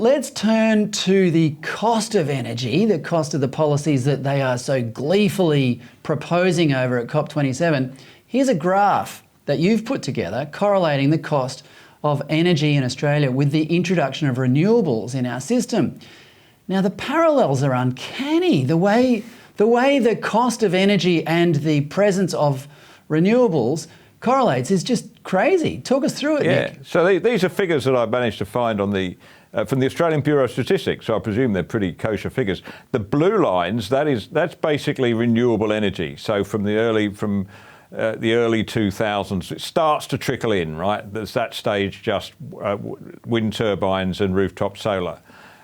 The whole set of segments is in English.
let's turn to the cost of energy, the cost of the policies that they are so gleefully proposing over at COP27. Here's a graph that you've put together correlating the cost of energy in Australia with the introduction of renewables in our system. Now, the parallels are uncanny. The way the cost of energy and the presence of renewables correlates is just crazy. Talk us through it, Nick. So these are figures that I've managed to find on from the Australian Bureau of Statistics, so I presume they're pretty kosher figures. The blue lines, that's basically renewable energy. So from the early 2000s, it starts to trickle in, right? There's that stage just wind turbines and rooftop solar.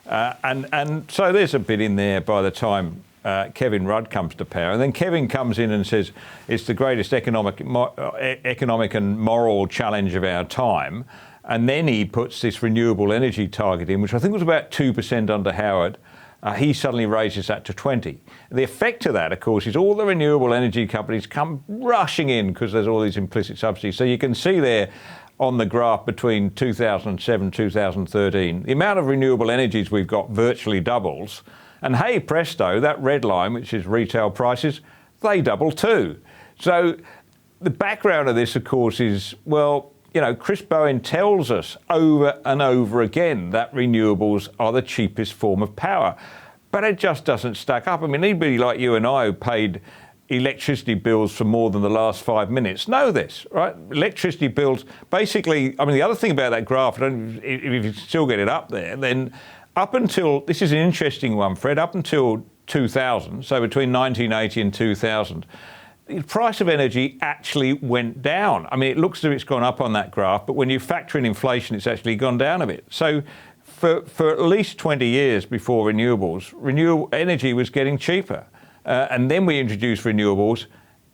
And so there's a bit in there by the time Kevin Rudd comes to power. And then Kevin comes in and says it's the greatest economic and moral challenge of our time. And then he puts this renewable energy target in, which I think was about 2% under Howard. He suddenly raises that to 20. The effect of that, of course, is all the renewable energy companies come rushing in because there's all these implicit subsidies. So you can see there on the graph between 2007 and 2013, the amount of renewable energies we've got virtually doubles. And hey, presto, that red line, which is retail prices, they double too. So the background of this, of course, is, well, you know, Chris Bowen tells us over and over again that renewables are the cheapest form of power. But it just doesn't stack up. I mean, anybody like you and I who paid electricity bills for more than the last 5 minutes know this, right? Electricity bills, basically, I mean, the other thing about that graph, if you still get it up there, then up until, this is an interesting one, Fred, up until 2000, so between 1980 and 2000, the price of energy actually went down. I mean, it looks as if it's gone up on that graph, but when you factor in inflation, it's actually gone down a bit. So for at least 20 years before renewables, renewable energy was getting cheaper. And then we introduced renewables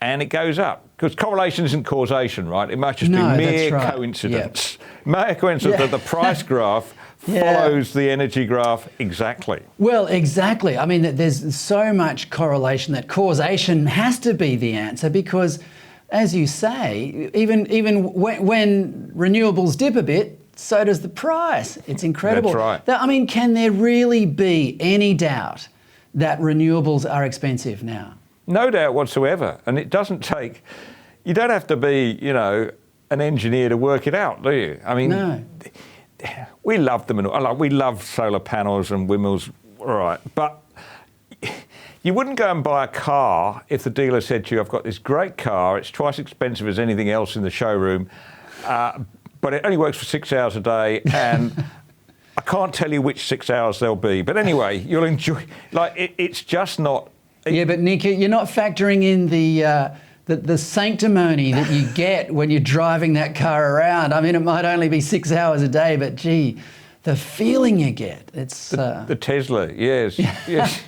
and it goes up. Because correlation isn't causation, right? It might just be mere coincidence. Yep. Mere coincidence that the price graph follows the energy graph exactly. Well, exactly. I mean, there's so much correlation that causation has to be the answer because, as you say, even when renewables dip a bit, so does the price. It's incredible. That's right. I mean, can there really be any doubt that renewables are expensive now? No doubt whatsoever. And it doesn't take, you don't have to be, you know, an engineer to work it out, do you? I mean, no. We love them, and we love solar panels and windmills, all right, but you wouldn't go and buy a car if the dealer said to you, I've got this great car, it's twice as expensive as anything else in the showroom, but it only works for 6 hours a day, and I can't tell you which 6 hours they'll be. But anyway, you'll enjoy, like, it's just not... Yeah, but Nick, you're not factoring in the sanctimony that you get when you're driving that car around. I mean, it might only be 6 hours a day, but gee, the feeling you get, it's... The Tesla, yes, yes.